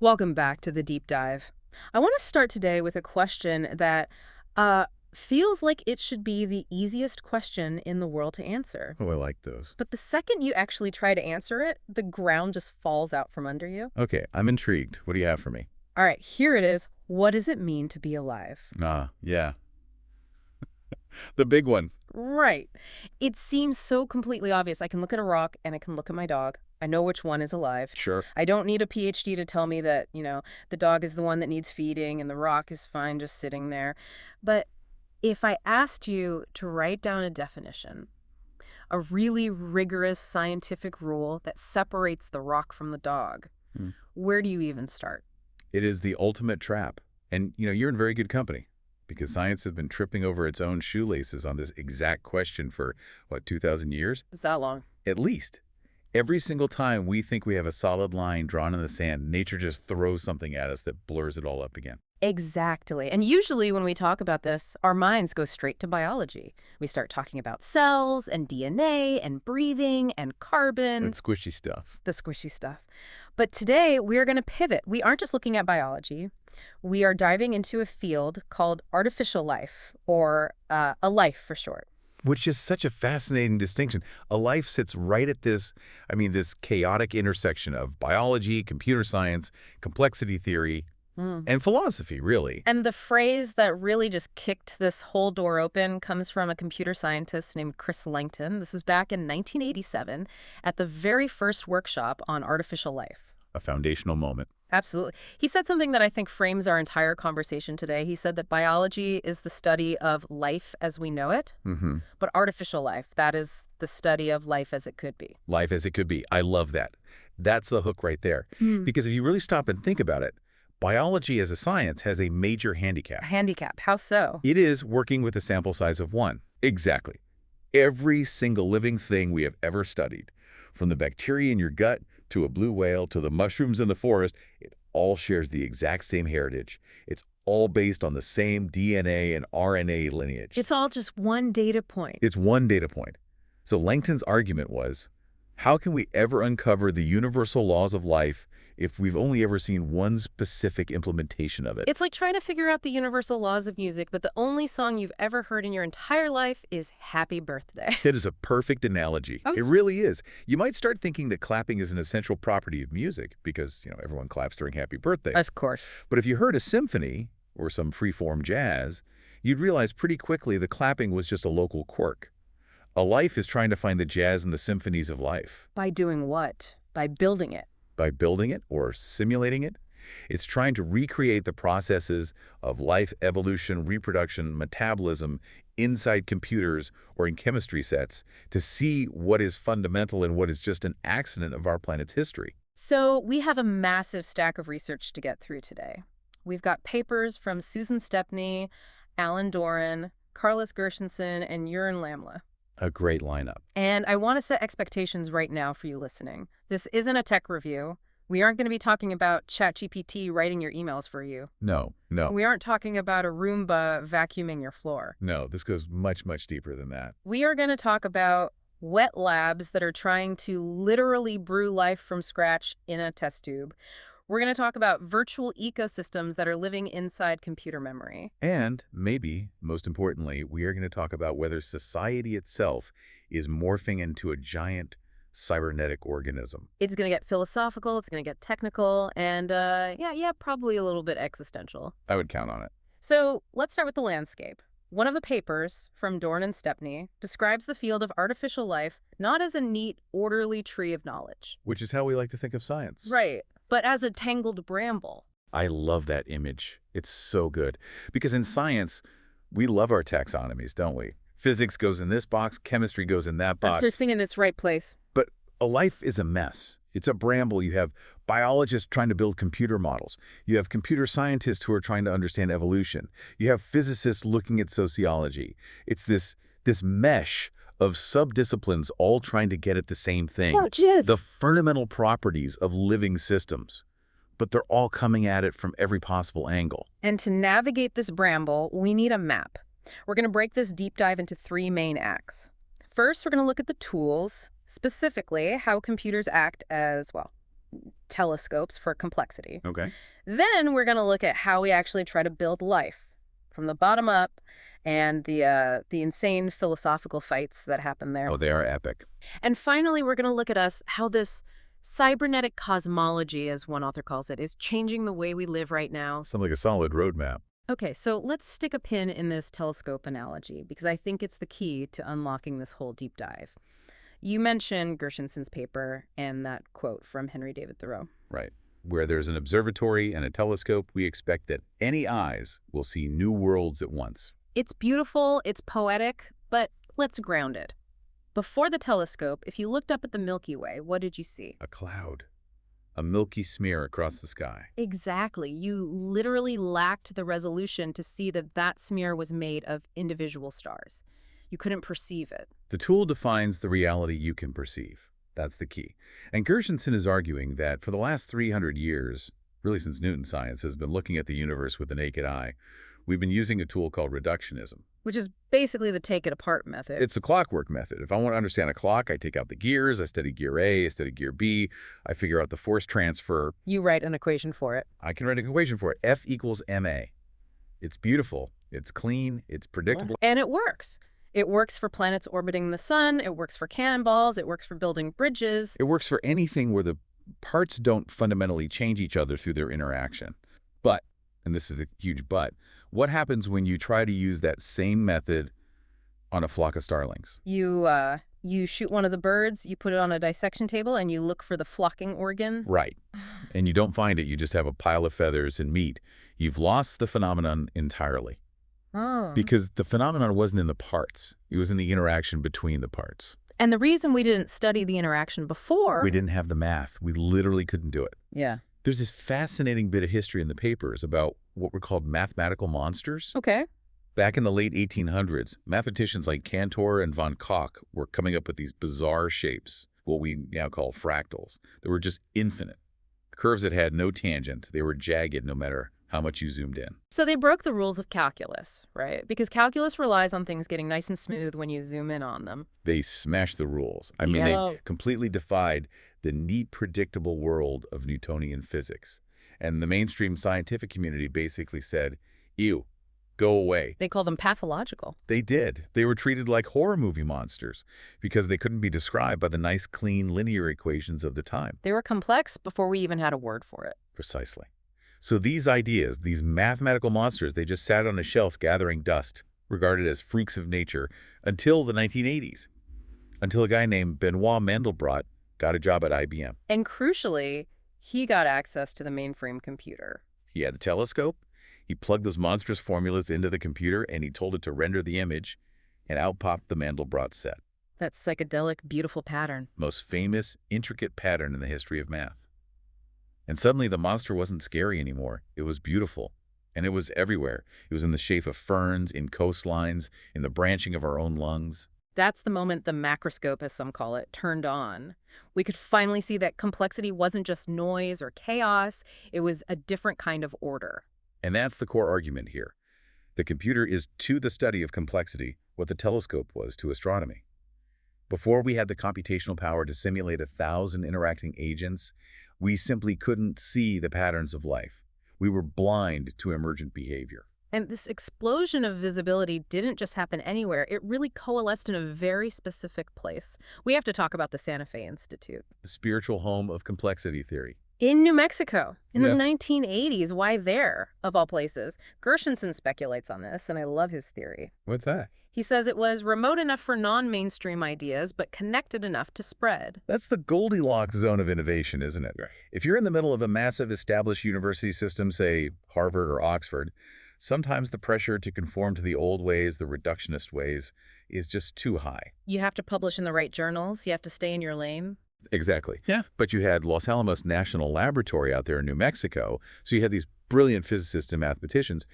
Welcome back to the deep dive. I want to start today with a question that uh, feels like it should be the easiest question in the world to answer. Oh, I like those. But the second you actually try to answer it, the ground just falls out from under you. Okay, I'm intrigued. What do you have for me? All right, here it is. What does it mean to be alive? Yeah. The big one. Right. It seems so completely obvious. I can look at a rock and I can look at my dog. I know which one is alive. Sure. I don't need a PhD to tell me that, the dog is the one that needs feeding and the rock is fine just sitting there. But if I asked you to write down a definition, a really rigorous scientific rule that separates the rock from the dog, Hmm. where do you even start? It is the ultimate trap. And, you're in very good company because science has been tripping over its own shoelaces on this exact question for, 2,000 years? It's that long. At least. Every single time we think we have a solid line drawn in the sand, nature just throws something at us that blurs it all up again. Exactly. And usually when we talk about this, our minds go straight to biology. We start talking about cells and DNA and breathing and carbon, That squishy stuff. the squishy stuff. But today we're going to pivot. We aren't just looking at biology. We are diving into a field called artificial life, or a life for short. Which is such a fascinating distinction. A life sits right at this chaotic intersection of biology, computer science, complexity theory, and philosophy, really. And the phrase that really just kicked this whole door open comes from a computer scientist named Chris Langton. This was back in 1987 at the very first workshop on artificial life. A foundational moment. Absolutely. He said something that I think frames our entire conversation today. He said that biology is the study of life as we know it, Mm-hmm. but artificial life, that is the study of life as it could be. Life as it could be. I love that. That's the hook right there. Because if you really stop and think about it, biology as a science has a major handicap. A handicap. How so? It is working with a sample size of one. Exactly. Every single living thing we have ever studied, from the bacteria in your gut to a blue whale to the mushrooms in the forest, it all shares the exact same heritage. It's all based on the same DNA and RNA lineage. It's all just one data point. It's one data point. So Langton's argument was, how can we ever uncover the universal laws of life if we've only ever seen one specific implementation of it? It's like trying to figure out the universal laws of music, but the only song you've ever heard in your entire life is Happy Birthday. It is a perfect analogy. Oh. It really is. You might start thinking that clapping is an essential property of music because, everyone claps during Happy Birthday. Of course. But if you heard a symphony or some free-form jazz, you'd realize pretty quickly the clapping was just a local quirk. A life is trying to find the jazz and the symphonies of life. By doing what? By building it. By building it or simulating it, it's trying to recreate the processes of life, evolution, reproduction, metabolism inside computers or in chemistry sets to see what is fundamental and what is just an accident of our planet's history. So we have a massive stack of research to get through today. We've got papers from Susan Stepney, Alan Doran, Carlos Gershenson, and Jeroen Lamla. A great lineup. And I want to set expectations right now for you listening. This isn't a tech review. We aren't going to be talking about ChatGPT writing your emails for you. No. We aren't talking about a Roomba vacuuming your floor. No, this goes much, much deeper than that. We are going to talk about wet labs that are trying to literally brew life from scratch in a test tube. We're going to talk about virtual ecosystems that are living inside computer memory. And maybe, most importantly, we are going to talk about whether society itself is morphing into a giant cybernetic organism. It's going to get philosophical, it's going to get technical, and probably a little bit existential. I would count on it. So let's start with the landscape. One of the papers from Doran and Stepney describes the field of artificial life not as a neat, orderly tree of knowledge. Which is how we like to think of science. Right, but as a tangled bramble. I love that image. It's so good. Because in science, we love our taxonomies, don't we? Physics goes in this box, chemistry goes in that box. Everything in its right place. But a life is a mess. It's a bramble. You have biologists trying to build computer models. You have computer scientists who are trying to understand evolution. You have physicists looking at sociology. It's this mesh of subdisciplines all trying to get at the same thing. Oh, jeez. The fundamental properties of living systems. But they're all coming at it from every possible angle. And to navigate this bramble, we need a map. We're going to break this deep dive into three main acts. First, we're going to look at the tools, specifically how computers act as, telescopes for complexity. Okay. Then we're going to look at how we actually try to build life from the bottom up and the insane philosophical fights that happen there. Oh, they are epic. And finally, we're going to look at how this cybernetic cosmology, as one author calls it, is changing the way we live right now. Sounds like a solid roadmap. Okay, so let's stick a pin in this telescope analogy because I think it's the key to unlocking this whole deep dive. You mentioned Gersonson's paper and that quote from Henry David Thoreau. Right. Where there's an observatory and a telescope, we expect that any eyes will see new worlds at once. It's beautiful, it's poetic, but let's ground it. Before the telescope, if you looked up at the Milky Way, what did you see? A cloud. A milky smear across the sky. Exactly. You literally lacked the resolution to see that that smear was made of individual stars. You couldn't perceive it. The tool defines the reality you can perceive. That's the key. And Gersonson is arguing that for the last 300 years, really since Newton's science has been looking at the universe with the naked eye, we've been using a tool called reductionism. Which is basically the take-it-apart method. It's a clockwork method. If I want to understand a clock, I take out the gears, I study gear A, I study gear B, I figure out the force transfer. You write an equation for it. I can write an equation for it. F equals ma. It's beautiful. It's clean. It's predictable. And it works. It works for planets orbiting the sun. It works for cannonballs. It works for building bridges. It works for anything where the parts don't fundamentally change each other through their interaction. But, and this is the huge but, what happens when you try to use that same method on a flock of starlings? You shoot one of the birds, you put it on a dissection table, and you look for the flocking organ. Right. And you don't find it. You just have a pile of feathers and meat. You've lost the phenomenon entirely. Oh. Because the phenomenon wasn't in the parts. It was in the interaction between the parts. And the reason we didn't study the interaction before... We didn't have the math. We literally couldn't do it. Yeah. There's this fascinating bit of history in the papers about what were called mathematical monsters. Okay. Back in the late 1800s, mathematicians like Cantor and von Koch were coming up with these bizarre shapes, what we now call fractals, that were just infinite. Curves that had no tangent. They were jagged no matter how much you zoomed in. So they broke the rules of calculus, right? Because calculus relies on things getting nice and smooth when you zoom in on them. They smashed the rules. I mean, they completely defied the neat, predictable world of Newtonian physics. And the mainstream scientific community basically said, ew, go away. They call them pathological. They did. They were treated like horror movie monsters because they couldn't be described by the nice, clean, linear equations of the time. They were complex before we even had a word for it. Precisely. So these ideas, these mathematical monsters, they just sat on a shelf gathering dust, regarded as freaks of nature, until the 1980s. Until a guy named Benoit Mandelbrot got a job at IBM. And crucially, he got access to the mainframe computer. He had the telescope, he plugged those monstrous formulas into the computer, and he told it to render the image, and out popped the Mandelbrot set. That psychedelic, beautiful pattern. Most famous, intricate pattern in the history of math. And suddenly the monster wasn't scary anymore. It was beautiful. And it was everywhere. It was in the shape of ferns, in coastlines, in the branching of our own lungs. That's the moment the macroscope, as some call it, turned on. We could finally see that complexity wasn't just noise or chaos. It was a different kind of order. And that's the core argument here. The computer is to the study of complexity what the telescope was to astronomy. Before we had the computational power to simulate 1,000 interacting agents, we simply couldn't see the patterns of life. We were blind to emergent behavior. And this explosion of visibility didn't just happen anywhere. It really coalesced in a very specific place. We have to talk about the Santa Fe Institute. The spiritual home of complexity theory. In New Mexico, in Yeah. the 1980s. Why there, of all places? Gersonson speculates on this, and I love his theory. What's that? He says it was remote enough for non-mainstream ideas, but connected enough to spread. That's the Goldilocks zone of innovation, isn't it? If you're in the middle of a massive established university system, say Harvard or Oxford, sometimes the pressure to conform to the old ways, the reductionist ways, is just too high. You have to publish in the right journals. You have to stay in your lane. Exactly. Yeah. But you had Los Alamos National Laboratory out there in New Mexico, so you had these brilliant physicists and mathematicians,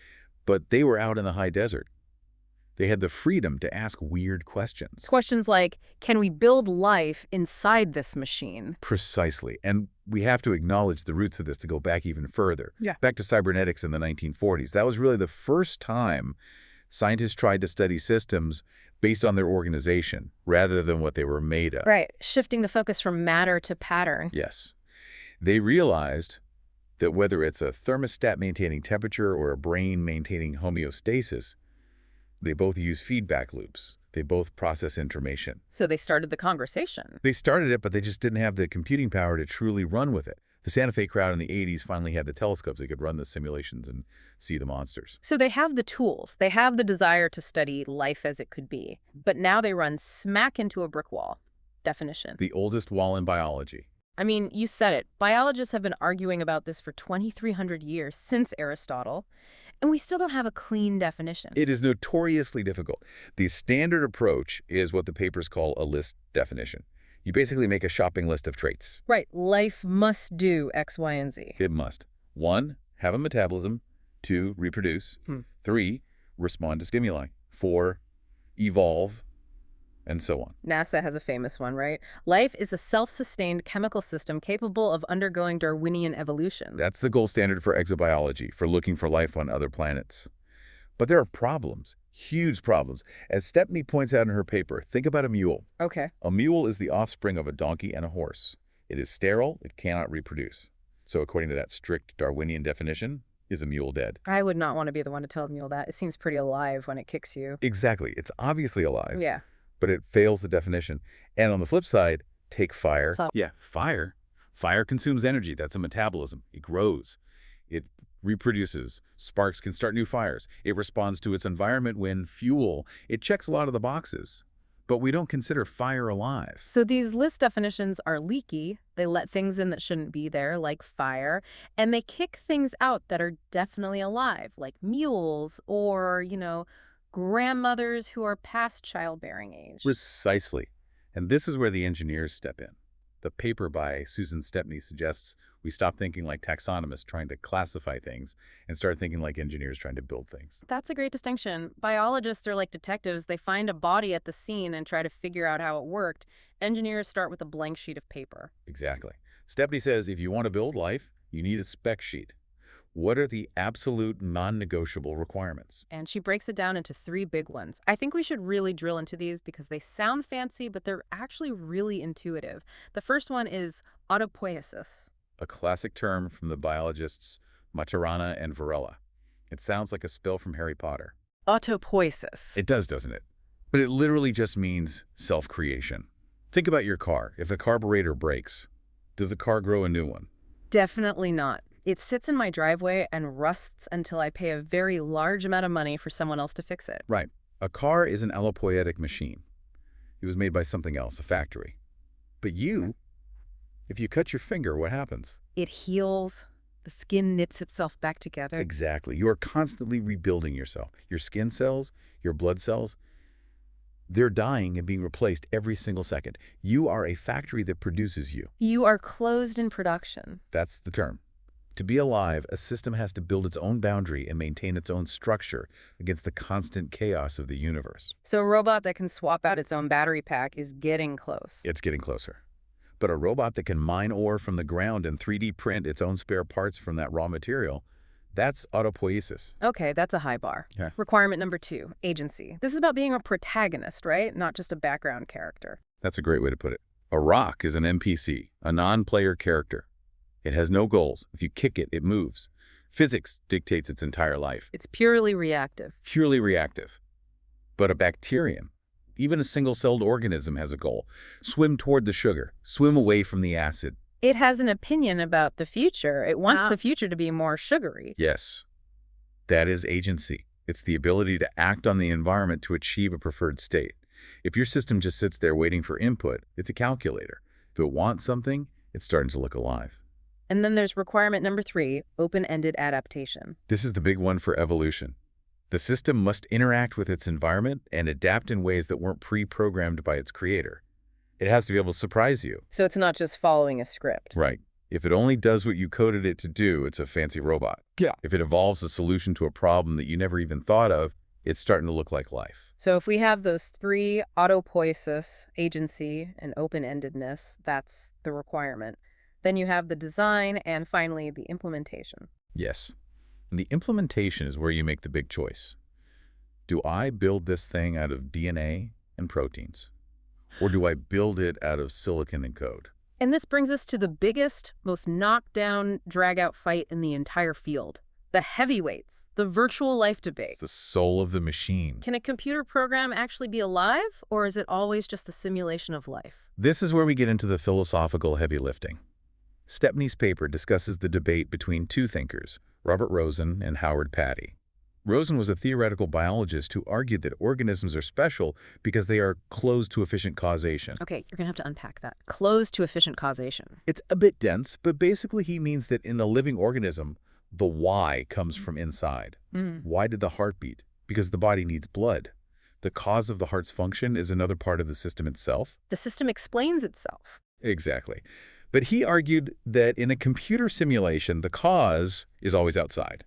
but they were out in the high desert. They had the freedom to ask weird questions. Questions like, can we build life inside this machine? Precisely. And we have to acknowledge the roots of this to go back even further. Yeah. Back to cybernetics in the 1940s. That was really the first time scientists tried to study systems based on their organization rather than what they were made of. Right, shifting the focus from matter to pattern. Yes. They realized that whether it's a thermostat maintaining temperature or a brain maintaining homeostasis, they both use feedback loops. They both process information. So they started the conversation. They started it, but they just didn't have the computing power to truly run with it. The Santa Fe crowd in the 80s finally had the telescopes. They could run the simulations and see the monsters. So they have the tools. They have the desire to study life as it could be. But now they run smack into a brick wall. Definition. The oldest wall in biology. I mean, you said it. Biologists have been arguing about this for 2,300 years, since Aristotle, and we still don't have a clean definition. It is notoriously difficult. The standard approach is what the papers call a list definition. You basically make a shopping list of traits. Right. Life must do X, Y, and Z. It must. 1, have a metabolism. 2, reproduce. 3, respond to stimuli. 4, evolve, and so on. NASA has a famous one, right? Life is a self-sustained chemical system capable of undergoing Darwinian evolution. That's the gold standard for exobiology, for looking for life on other planets. But there are problems, huge problems. As Stepney points out in her paper, think about a mule. Okay. A mule is the offspring of a donkey and a horse. It is sterile, it cannot reproduce. So according to that strict Darwinian definition, is a mule dead? I would not want to be the one to tell a mule that. It seems pretty alive when it kicks you. Exactly. It's obviously alive. Yeah. But it fails the definition. And on the flip side, take fire. So- Yeah, fire. Fire consumes energy. That's a metabolism. It grows. It reproduces. Sparks can start new fires. It responds to its environment when fuel. It checks a lot of the boxes. But we don't consider fire alive. So these list definitions are leaky. They let things in that shouldn't be there, like fire, and they kick things out that are definitely alive, like mules or, grandmothers who are past childbearing age. Precisely. And this is where the engineers step in. The paper by Susan Stepney suggests we stop thinking like taxonomists trying to classify things and start thinking like engineers trying to build things. That's a great distinction. Biologists are like detectives. They find a body at the scene and try to figure out how it worked. Engineers start with a blank sheet of paper. Exactly. Stepney says if you want to build life, you need a spec sheet. What are the absolute non-negotiable requirements? And she breaks it down into 3 big ones. I think we should really drill into these because they sound fancy, but they're actually really intuitive. The first one is autopoiesis. A classic term from the biologists Maturana and Varela. It sounds like a spell from Harry Potter. Autopoiesis. It does, doesn't it? But it literally just means self-creation. Think about your car. If the carburetor breaks, does the car grow a new one? Definitely not. It sits in my driveway and rusts until I pay a very large amount of money for someone else to fix it. Right. A car is an allopoietic machine. It was made by something else, a factory. But you, if you cut your finger, what happens? It heals. The skin knits itself back together. Exactly. You are constantly rebuilding yourself. Your skin cells, your blood cells, they're dying and being replaced every single second. You are a factory that produces you. You are closed in production. That's the term. To be alive, a system has to build its own boundary and maintain its own structure against the constant chaos of the universe. So a robot that can swap out its own battery pack is getting close. It's getting closer. But a robot that can mine ore from the ground and 3D print its own spare parts from that raw material, that's autopoiesis. Okay, that's a high bar. Yeah. Requirement number 2, agency. This is about being a protagonist, right? Not just a background character. That's a great way to put it. A rock is an NPC, a non-player character. It has no goals. If you kick it, it moves. Physics dictates its entire life. It's purely reactive. Purely reactive. But a bacterium, even a single-celled organism, has a goal. Swim toward the sugar. Swim away from the acid. It has an opinion about the future. It wants the future to be more sugary. Yes. That is agency. It's the ability to act on the environment to achieve a preferred state. If your system just sits there waiting for input, it's a calculator. If it wants something, it's starting to look alive. And then there's requirement number 3, open-ended adaptation. This is the big one for evolution. The system must interact with its environment and adapt in ways that weren't pre-programmed by its creator. It has to be able to surprise you. So it's not just following a script. Right. If it only does what you coded it to do, it's a fancy robot. Yeah. If it evolves a solution to a problem that you never even thought of, it's starting to look like life. So if we have those 3, autopoiesis, agency, and open-endedness, that's the requirement. Then you have the design and finally the implementation. Yes. And the implementation is where you make the big choice. Do I build this thing out of DNA and proteins? Or do I build it out of silicon and code? And this brings us to the biggest, most knockdown, drag-out fight in the entire field. The heavyweights, the virtual life debate. It's the soul of the machine. Can a computer program actually be alive, or is it always just a simulation of life? This is where we get into the philosophical heavy lifting. Stepney's paper discusses the debate between two thinkers, Robert Rosen and Howard Patti. Rosen was a theoretical biologist who argued that organisms are special because they are closed to efficient causation. Okay, you're going to have to unpack that. Closed to efficient causation. It's a bit dense, but basically he means that in a living organism, the why comes from inside. Why did the heart beat? Because the body needs blood. The cause of the heart's function is another part of the system itself. The system explains itself. Exactly. But he argued that in a computer simulation, the cause is always outside.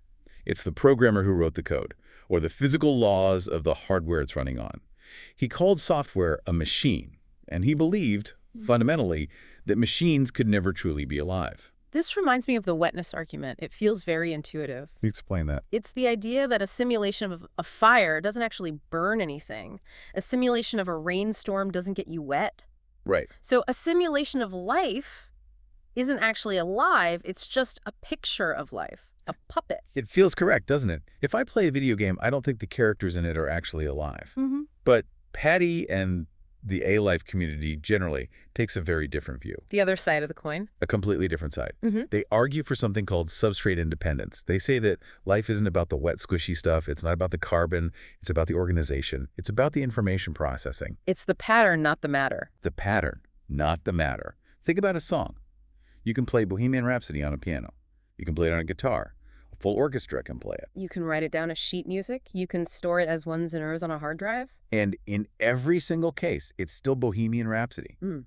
It's the programmer who wrote the code, or the physical laws of the hardware it's running on. He called software a machine, and he believed, fundamentally, that machines could never truly be alive. This reminds me of the wetness argument. It feels very intuitive. Explain that. It's the idea that a simulation of a fire doesn't actually burn anything. A simulation of a rainstorm doesn't get you wet. Right. So a simulation of life isn't actually alive. It's just a picture of life, a puppet. It feels correct, doesn't it? If I play a video game, I don't think the characters in it are actually alive. But Patti and the A-Life community generally takes a very different view. The other side of the coin. A completely different side. They argue for something called substrate independence. They say that life isn't about the wet, squishy stuff. It's not about the carbon. It's about the organization. It's about the information processing. It's the pattern, not the matter. The pattern, not the matter. Think about a song. You can play Bohemian Rhapsody on a piano. You can play it on a guitar. A full orchestra can play it. You can write it down as sheet music. You can store it as ones and zeros on a hard drive. And in every single case, it's still Bohemian Rhapsody. The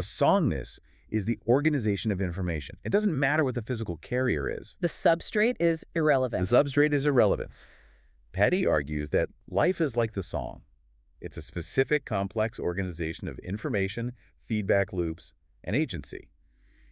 songness is the organization of information. It doesn't matter what the physical carrier is. The substrate is irrelevant. The substrate is irrelevant. Patti argues that life is like the song. It's a specific, complex organization of information, feedback loops, and agency.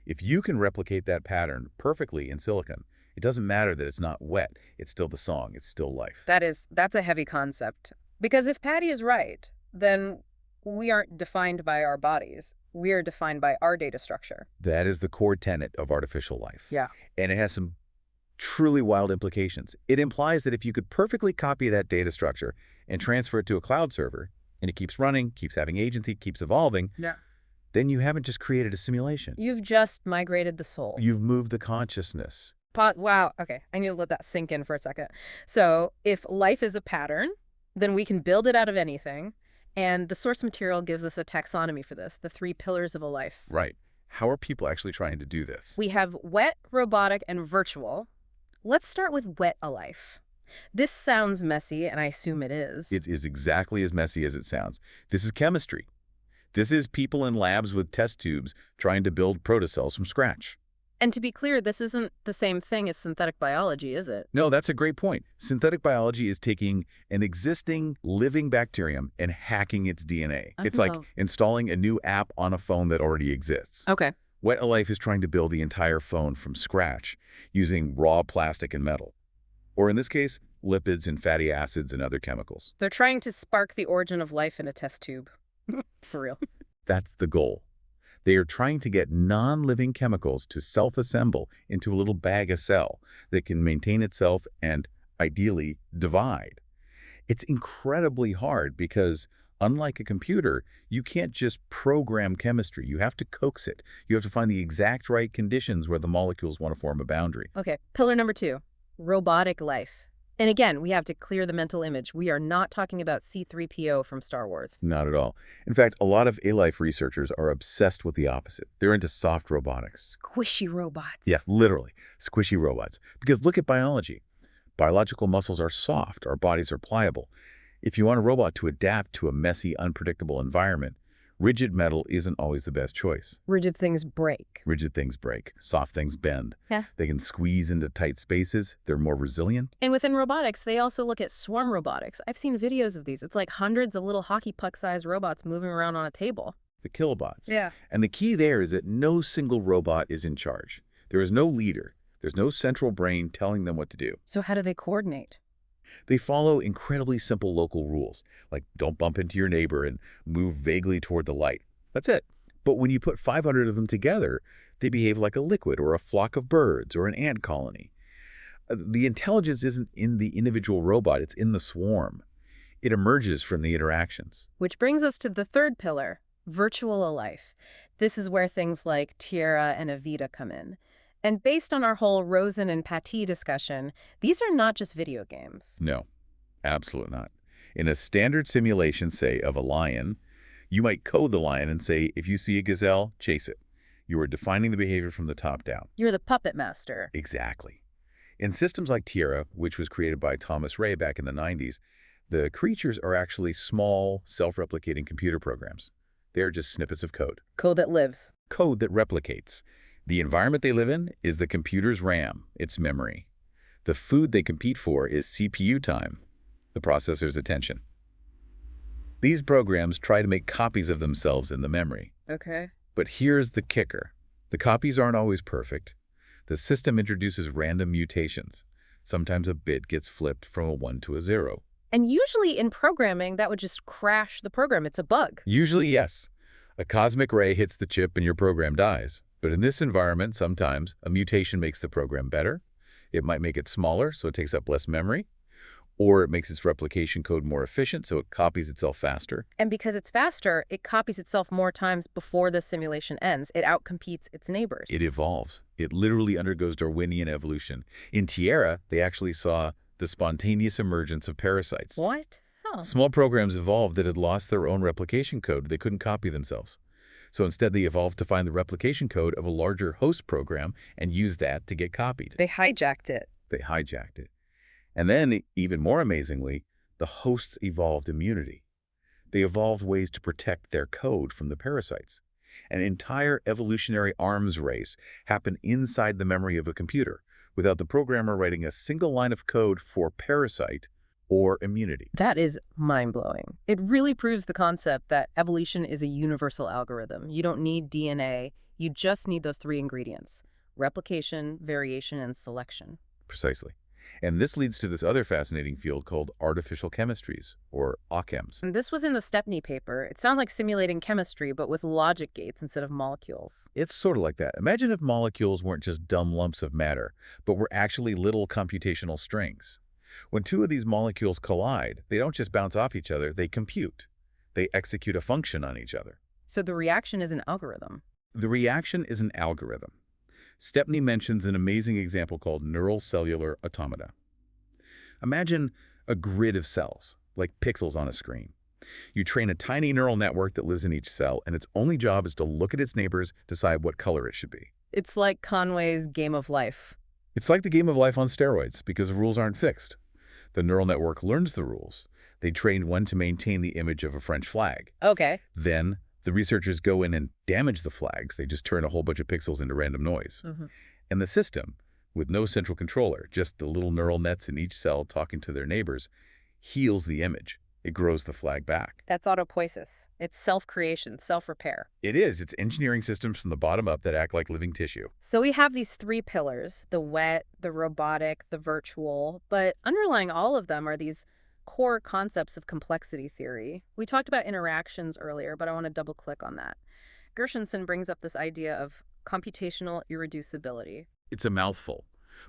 If you can replicate that pattern perfectly in silicon, it doesn't matter that it's not wet. It's still the song. It's still life. That's a heavy concept. Because if Patti is right, then we aren't defined by our bodies. We are defined by our data structure. That is the core tenet of artificial life. Yeah. And it has some truly wild implications. It implies that if you could perfectly copy that data structure and transfer it to a cloud server, and it keeps running, keeps having agency, keeps evolving, then you haven't just created a simulation. You've just migrated the soul. You've moved the consciousness. Wow. Okay. I need to let that sink in for a second. So if life is a pattern, then we can build it out of anything. And the source material gives us a taxonomy for this, the 3 pillars of a life. Right. How are people actually trying to do this? We have wet, robotic, and virtual. Let's start with wet a life. This sounds messy, and I assume it is. It is exactly as messy as it sounds. This is chemistry. This is people in labs with test tubes trying to build protocells from scratch. And to be clear, this isn't the same thing as synthetic biology, is it? No, that's a great point. Synthetic biology is taking an existing living bacterium and hacking its DNA. It's like installing a new app on a phone that already exists. Okay. Wet Life is trying to build the entire phone from scratch using raw plastic and metal. Or in this case, lipids and fatty acids and other chemicals. They're trying to spark the origin of life in a test tube. For real. That's the goal. They are trying to get non-living chemicals to self-assemble into a little bag of cell that can maintain itself and, ideally, divide. It's incredibly hard because, unlike a computer, you can't just program chemistry. You have to coax it. You have to find the exact right conditions where the molecules want to form a boundary. Okay, pillar number 2, robotic life. And again, we have to clear the mental image. We are not talking about C-3PO from Star Wars. Not at all. In fact, a lot of A-Life researchers are obsessed with the opposite. They're into soft robotics. Squishy robots. Yeah, literally. Squishy robots. Because look at biology. Biological muscles are soft. Our bodies are pliable. If you want a robot to adapt to a messy, unpredictable environment, rigid metal isn't always the best choice. Rigid things break. Rigid things break. Soft things bend. Yeah. They can squeeze into tight spaces. They're more resilient. And within robotics, they also look at swarm robotics. I've seen videos of these. It's like hundreds of little hockey puck-sized robots moving around on a table. The kilobots. Yeah. And the key there is that no single robot is in charge. There is no leader. There's no central brain telling them what to do. So how do they coordinate? They follow incredibly simple local rules, like don't bump into your neighbor and move vaguely toward the light. That's it. But when you put 500 of them together, they behave like a liquid or a flock of birds or an ant colony. The intelligence isn't in the individual robot, it's in the swarm. It emerges from the interactions. Which brings us to the third pillar, virtual life. This is where things like Tierra and Evita come in. And based on our whole Rosen and Paty discussion, these are not just video games. No, absolutely not. In a standard simulation, say, of a lion, you might code the lion and say, if you see a gazelle, chase it. You are defining the behavior from the top down. You're the puppet master. Exactly. In systems like Tierra, which was created by Thomas Ray back in the 90s, the creatures are actually small, self-replicating computer programs. They're just snippets of code. Code that lives. Code that replicates. The environment they live in is the computer's RAM, its memory. The food they compete for is CPU time, the processor's attention. These programs try to make copies of themselves in the memory. Okay. But here's the kicker. The copies aren't always perfect. The system introduces random mutations. Sometimes a bit gets flipped from a 1 to a 0. And usually in programming, that would just crash the program. It's a bug. Usually, yes. A cosmic ray hits the chip and your program dies. But in this environment, sometimes a mutation makes the program better. It might make it smaller, so it takes up less memory. Or it makes its replication code more efficient, so it copies itself faster. And because it's faster, it copies itself more times before the simulation ends. It outcompetes its neighbors. It evolves. It literally undergoes Darwinian evolution. In Tierra, they actually saw the spontaneous emergence of parasites. What? Oh. Small programs evolved that had lost their own replication code. They couldn't copy themselves. So instead, they evolved to find the replication code of a larger host program and use that to get copied. They hijacked it. They hijacked it. And then, even more amazingly, the hosts evolved immunity. They evolved ways to protect their code from the parasites. An entire evolutionary arms race happened inside the memory of a computer, without the programmer writing a single line of code for parasite or immunity. That is mind-blowing. It really proves the concept that evolution is a universal algorithm. You don't need DNA. You just need those three ingredients: replication, variation, and selection. Precisely. And this leads to this other fascinating field called artificial chemistries, or OCHEMs. And this was in the Stepney paper. It sounds like simulating chemistry, but with logic gates instead of molecules. It's sort of like that. Imagine if molecules weren't just dumb lumps of matter, but were actually little computational strings. When two of these molecules collide, they don't just bounce off each other, they compute. They execute a function on each other. So the reaction is an algorithm. The reaction is an algorithm. Stepney mentions an amazing example called neural cellular automata. Imagine a grid of cells, like pixels on a screen. You train a tiny neural network that lives in each cell, and its only job is to look at its neighbors, decide what color it should be. It's like Conway's Game of Life. It's like the game of life on steroids, because the rules aren't fixed. The neural network learns the rules. They train one to maintain the image of a French flag. Okay. Then the researchers go in and damage the flags. They just turn a whole bunch of pixels into random noise. And the system, with no central controller, just the little neural nets in each cell talking to their neighbors, heals the image. It grows the flag back. That's autopoiesis. It's self-creation, self-repair. It is. It's engineering systems from the bottom up that act like living tissue. So we have these three pillars: the wet, the robotic, the virtual. But underlying all of them are these core concepts of complexity theory. We talked about interactions earlier, but I want to double click on that. Gershenson brings up this idea of computational irreducibility. It's a mouthful,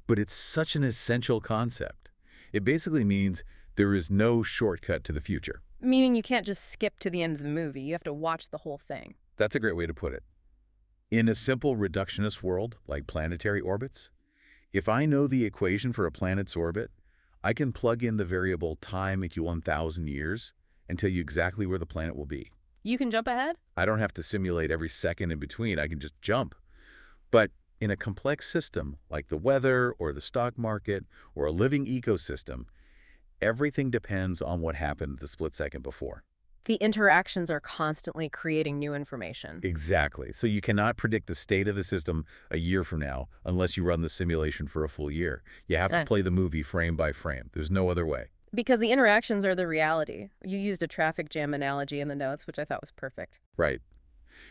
but it's such an essential concept. It basically means there is no shortcut to the future. Meaning you can't just skip to the end of the movie. You have to watch the whole thing. That's a great way to put it. In a simple reductionist world, like planetary orbits, if I know the equation for a planet's orbit, I can plug in the variable time = 1,000 years and tell you exactly where the planet will be. You can jump ahead? I don't have to simulate every second in between. I can just jump. But in a complex system like the weather or the stock market or a living ecosystem, everything depends on what happened the split second before. The interactions are constantly creating new information. Exactly. So you cannot predict the state of the system a year from now unless you run the simulation for a full year. You have to play the movie frame by frame. There's no other way. Because the interactions are the reality. You used a traffic jam analogy in the notes, which I thought was perfect. Right.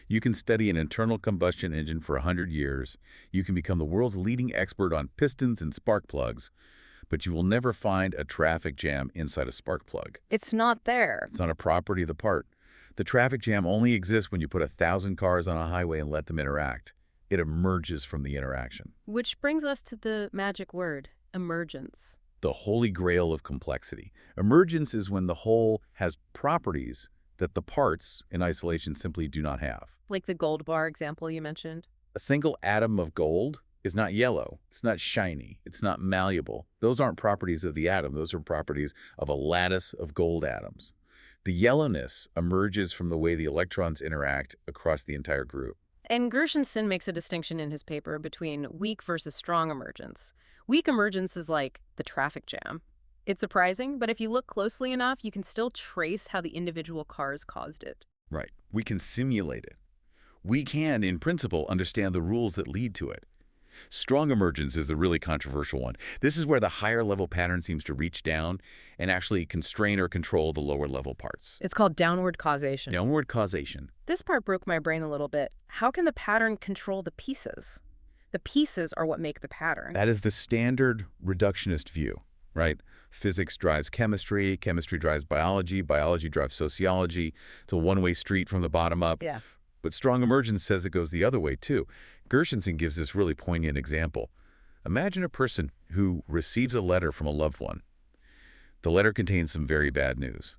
You can study an internal combustion engine for 100 years. You can become the world's leading expert on pistons and spark plugs, but you will never find a traffic jam inside a spark plug. It's not there. It's not a property of the part. The traffic jam only exists when you put 1,000 cars on a highway and let them interact. It emerges from the interaction. Which brings us to the magic word, emergence. The holy grail of complexity. Emergence is when the whole has properties that the parts in isolation simply do not have. Like the gold bar example you mentioned. A single atom of gold is not yellow, it's not shiny, it's not malleable. Those aren't properties of the atom, those are properties of a lattice of gold atoms. The yellowness emerges from the way the electrons interact across the entire group. And Gershenson makes a distinction in his paper between weak versus strong emergence. Weak emergence is like the traffic jam. It's surprising, but if you look closely enough, you can still trace how the individual cars caused it. Right. We can simulate it. We can, in principle, understand the rules that lead to it. Strong emergence is a really controversial one. This is where the higher level pattern seems to reach down and actually constrain or control the lower level parts. It's called downward causation. Downward causation. This part broke my brain a little bit. How can the pattern control the pieces? The pieces are what make the pattern. That is the standard reductionist view, right? Physics drives chemistry, chemistry drives biology, biology drives sociology. It's a one-way street from the bottom up. Yeah. But strong emergence says it goes the other way, too. Gershenson gives this really poignant example. Imagine a person who receives a letter from a loved one. The letter contains some very bad news.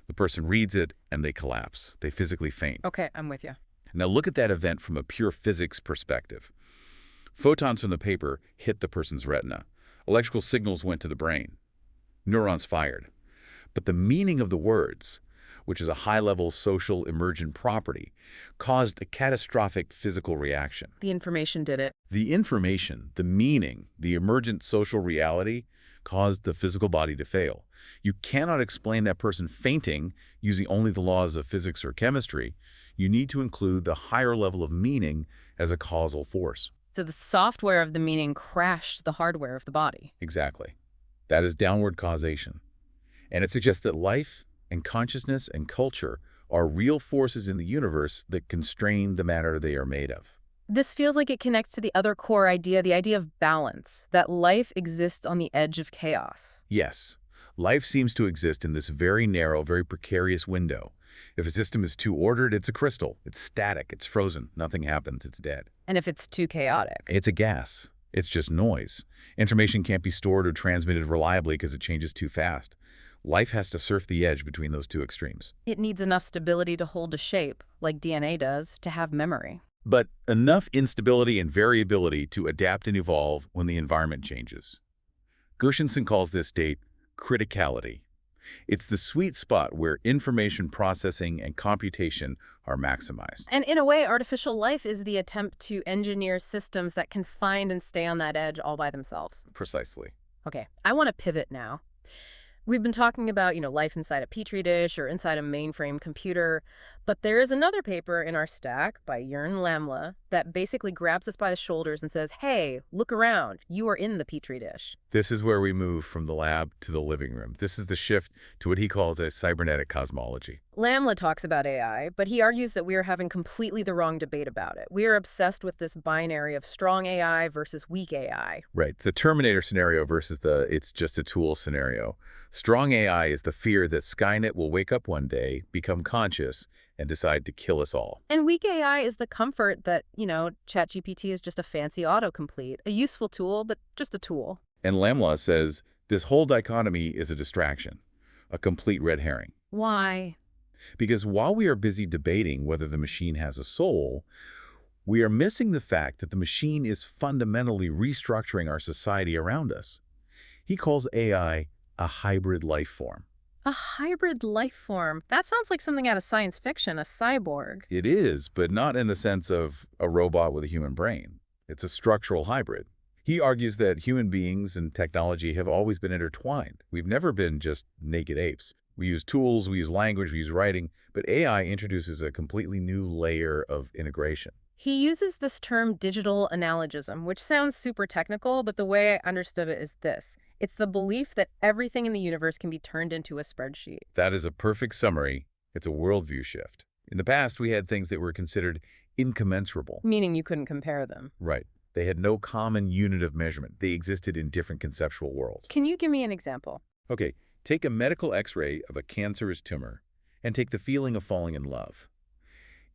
The person reads it, and they collapse. They physically faint. Okay, I'm with you. Now look at that event from a pure physics perspective. Photons from the paper hit the person's retina. Electrical signals went to the brain. Neurons fired. But the meaning of the words, which is a high-level social emergent property, caused a catastrophic physical reaction. The information did it. The information, the meaning, the emergent social reality caused the physical body to fail. You cannot explain that person fainting using only the laws of physics or chemistry. You need to include the higher level of meaning as a causal force. So the software of the meaning crashed the hardware of the body. Exactly. That is downward causation. And it suggests that life and consciousness and culture are real forces in the universe that constrain the matter they are made of. This feels like it connects to the other core idea, the idea of balance, that life exists on the edge of chaos. Yes, life seems to exist in this very narrow, very precarious window. If a system is too ordered, it's a crystal. It's static, it's frozen, nothing happens, it's dead. And if it's too chaotic? It's a gas. It's just noise. Information can't be stored or transmitted reliably because it changes too fast. Life has to surf the edge between those two extremes. It needs enough stability to hold a shape, like DNA does, to have memory. But enough instability and variability to adapt and evolve when the environment changes. Gershenson calls this state criticality. It's the sweet spot where information processing and computation are maximized. And in a way, artificial life is the attempt to engineer systems that can find and stay on that edge all by themselves. Precisely. Okay, I want to pivot now. We've been talking about, life inside a petri dish or inside a mainframe computer, but there is another paper in our stack by Jørn Lamla that basically grabs us by the shoulders and says, hey, look around, you are in the petri dish. This is where we move from the lab to the living room. This is the shift to what he calls a cybernetic cosmology. Lamla talks about AI, but he argues that we are having completely the wrong debate about it. We are obsessed with this binary of strong AI versus weak AI. Right, the Terminator scenario versus the it's just a tool scenario. Strong AI is the fear that Skynet will wake up one day, become conscious, and decide to kill us all. And weak AI is the comfort that, ChatGPT is just a fancy autocomplete, a useful tool, but just a tool. And Lamla says this whole dichotomy is a distraction, a complete red herring. Why? Because while we are busy debating whether the machine has a soul, we are missing the fact that the machine is fundamentally restructuring our society around us. He calls AI a hybrid life form. A hybrid life form? That sounds like something out of science fiction, a cyborg. It is, but not in the sense of a robot with a human brain. It's a structural hybrid. He argues that human beings and technology have always been intertwined. We've never been just naked apes. We use tools, we use language, we use writing, but AI introduces a completely new layer of integration. He uses this term digital analogism, which sounds super technical, but the way I understood it is this. It's the belief that everything in the universe can be turned into a spreadsheet. That is a perfect summary. It's a worldview shift. In the past, we had things that were considered incommensurable. Meaning you couldn't compare them. Right. They had no common unit of measurement. They existed in different conceptual worlds. Can you give me an example? Okay, take a medical X-ray of a cancerous tumor And take the feeling of falling in love.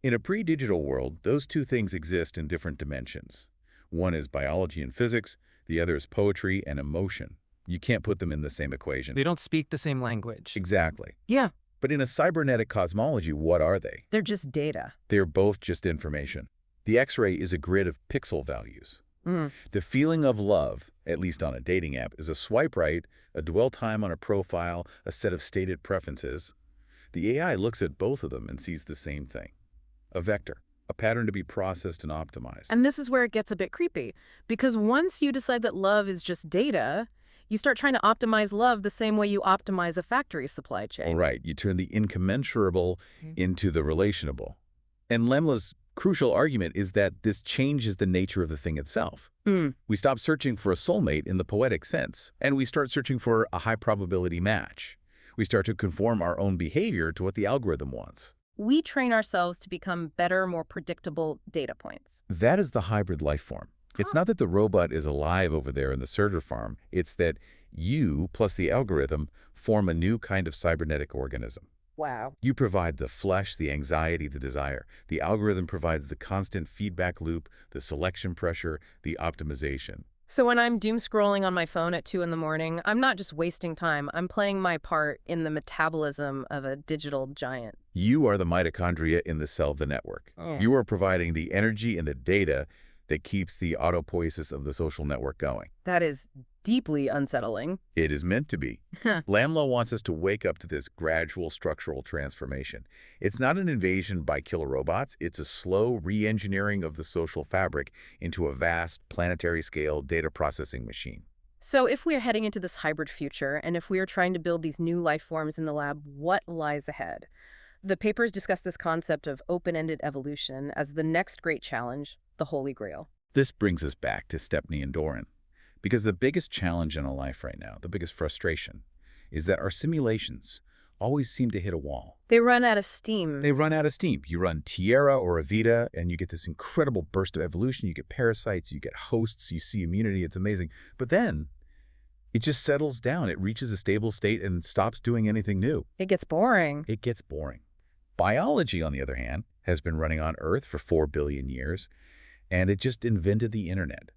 In a pre-digital world, those two things exist in different dimensions. One is biology and physics, the other is poetry and emotion. You can't put them in the same equation. They don't speak the same language. Exactly. Yeah, But in a cybernetic cosmology, what are they? they're just data. They're both just information. The X-ray is a grid of pixel values. Mm. The feeling of love, at least on a dating app, is a swipe right, a dwell time on a profile, a set of stated preferences. The AI looks at both of them and sees the same thing. A vector, a pattern to be processed and optimized. And this is where it gets a bit creepy, because once you decide that love is just data, you start trying to optimize love the same way you optimize a factory supply chain. All right, you turn the incommensurable into the relationable. And Lemla's crucial argument is that this changes the nature of the thing itself. Mm. We stop searching for a soulmate in the poetic sense, and we start searching for a high-probability match. We start to conform our own behavior to what the algorithm wants. We train ourselves to become better, more predictable data points. That is the hybrid life form. It's not that the robot is alive over there in the server farm. It's that you plus the algorithm form a new kind of cybernetic organism. Wow. You provide the flesh, the anxiety, the desire. The algorithm provides the constant feedback loop, the selection pressure, the optimization. So when I'm doom scrolling on my phone at 2 in the morning, I'm not just wasting time. I'm playing my part in the metabolism of a digital giant. You are the mitochondria in the cell of the network. Mm. You are providing the energy and the data that keeps the autopoiesis of the social network going. That is deeply unsettling. It is meant to be. Huh. Lamla wants us to wake up to this gradual structural transformation. It's not an invasion by killer robots. It's a slow re-engineering of the social fabric into a vast, planetary-scale data processing machine. So if we are heading into this hybrid future, and if we are trying to build these new life forms in the lab, what lies ahead? The papers discuss this concept of open-ended evolution as the next great challenge, the Holy Grail. This brings us back to Stepney and Doran. Because the biggest challenge in our life right now, the biggest frustration, is that our simulations always seem to hit a wall. They run out of steam. They run out of steam. You run Tierra or Evita, and you get this incredible burst of evolution. You get parasites, you get hosts, you see immunity. It's amazing. But then it just settles down. It reaches a stable state and stops doing anything new. It gets boring. It gets boring. Biology, on the other hand, has been running on Earth for 4 billion years, and it just invented the internet.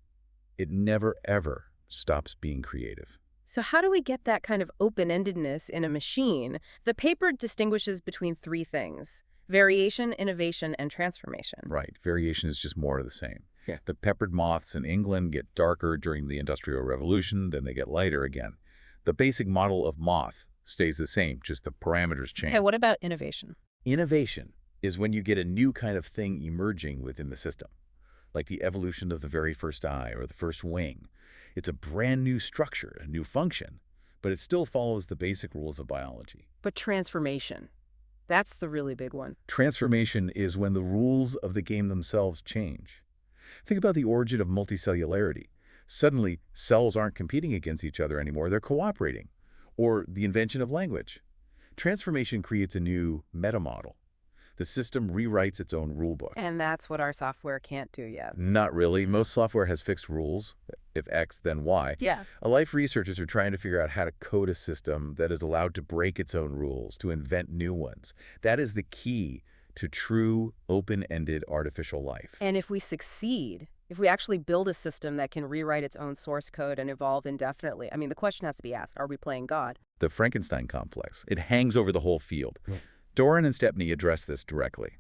It never, ever stops being creative. So how do we get that kind of open-endedness in a machine? The paper distinguishes between 3 things: variation, innovation, and transformation. Right. Variation is just more of the same. Yeah. The peppered moths in England get darker during the Industrial Revolution, then they get lighter again. The basic model of moth stays the same, just the parameters change. Okay, what about innovation? Innovation is when you get a new kind of thing emerging within the system, like the evolution of the very first eye or the first wing. It's a brand new structure, a new function, but it still follows the basic rules of biology. But transformation, that's the really big one. Transformation is when the rules of the game themselves change. Think about the origin of multicellularity. Suddenly, cells aren't competing against each other anymore, they're cooperating. Or the invention of language. Transformation creates a new meta-model. The system rewrites its own rulebook. And that's what our software can't do yet. Not really. Most software has fixed rules. If X, then Y. Yeah. Life researchers are trying to figure out how to code a system that is allowed to break its own rules, to invent new ones. That is the key to true, open-ended artificial life. And if we succeed, if we actually build a system that can rewrite its own source code and evolve indefinitely, I mean, the question has to be asked, are we playing God? The Frankenstein complex. It hangs over the whole field. Doran and Stepney address this directly.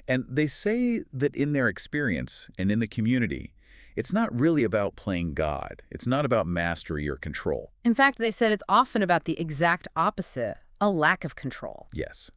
And they say that in their experience and in the community, it's not really about playing God. It's not about mastery or control. In fact, they said it's often about the exact opposite, a lack of control. Yes.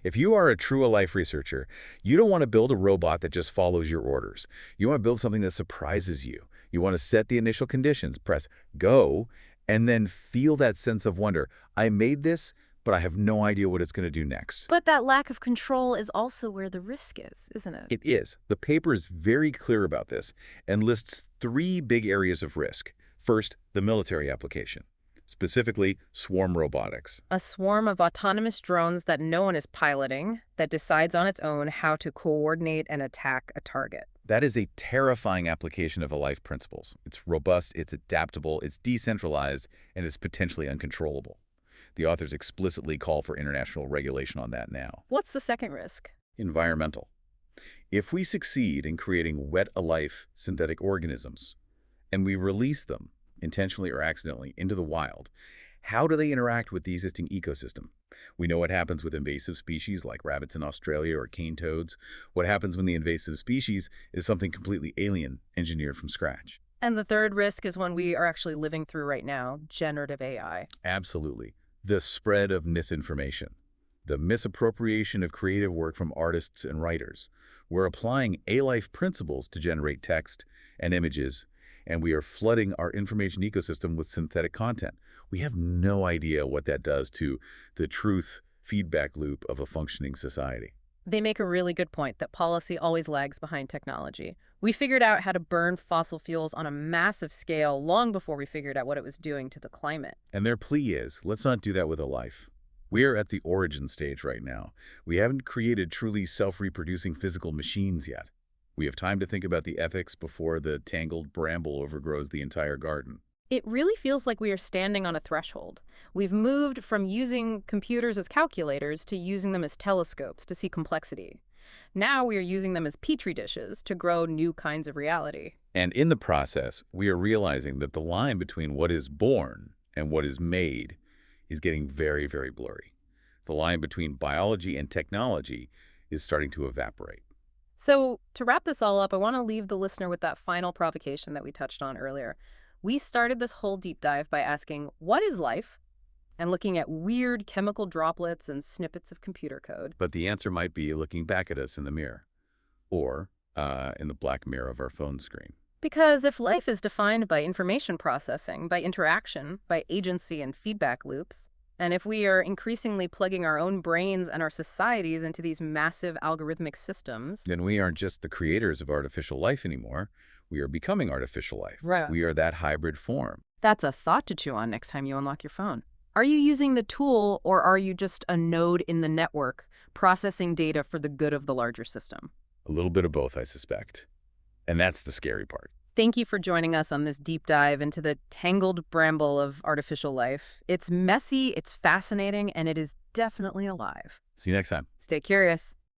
If you are a true life researcher, you don't want to build a robot that just follows your orders. You want to build something that surprises you. You want to set the initial conditions, press go, and then feel that sense of wonder. I made this, but I have no idea what it's going to do next. But that lack of control is also where the risk is, isn't it? It is. The paper is very clear about this and lists 3 big areas of risk. First, the military application, specifically swarm robotics. A swarm of autonomous drones that no one is piloting, that decides on its own how to coordinate and attack a target. That is a terrifying application of life principles. It's robust, it's adaptable, it's decentralized, and it's potentially uncontrollable. The authors explicitly call for international regulation on that now. What's the second risk? Environmental. If we succeed in creating wet-alife synthetic organisms, and we release them, intentionally or accidentally, into the wild, how do they interact with the existing ecosystem? We know what happens with invasive species like rabbits in Australia or cane toads. What happens when the invasive species is something completely alien, engineered from scratch? And the third risk is one we are actually living through right now, generative AI. Absolutely. The spread of misinformation. The misappropriation of creative work from artists and writers. We're applying A-life principles to generate text and images, and we are flooding our information ecosystem with synthetic content. We have no idea what that does to the truth feedback loop of a functioning society. They make a really good point that policy always lags behind technology. We figured out how to burn fossil fuels on a massive scale long before we figured out what it was doing to the climate. And their plea is, let's not do that with a life. We are at the origin stage right now. We haven't created truly self-reproducing physical machines yet. We have time to think about the ethics before the tangled bramble overgrows the entire garden. It really feels like we are standing on a threshold. We've moved from using computers as calculators to using them as telescopes to see complexity. Now we are using them as petri dishes to grow new kinds of reality. And in the process, we are realizing that the line between what is born and what is made is getting very, very blurry. The line between biology and technology is starting to evaporate. So to wrap this all up, I want to leave the listener with that final provocation that we touched on earlier. We started this whole deep dive by asking, what is life? And looking at weird chemical droplets and snippets of computer code. But the answer might be looking back at us in the mirror, or in the black mirror of our phone screen. Because if life is defined by information processing, by interaction, by agency and feedback loops, and if we are increasingly plugging our own brains and our societies into these massive algorithmic systems, then we aren't just the creators of artificial life anymore. We are becoming artificial life. Right. We are that hybrid form. That's a thought to chew on next time you unlock your phone. Are you using the tool, or are you just a node in the network processing data for the good of the larger system? A little bit of both, I suspect. And that's the scary part. Thank you for joining us on this deep dive into the tangled bramble of artificial life. It's messy, it's fascinating, and it is definitely alive. See you next time. Stay curious.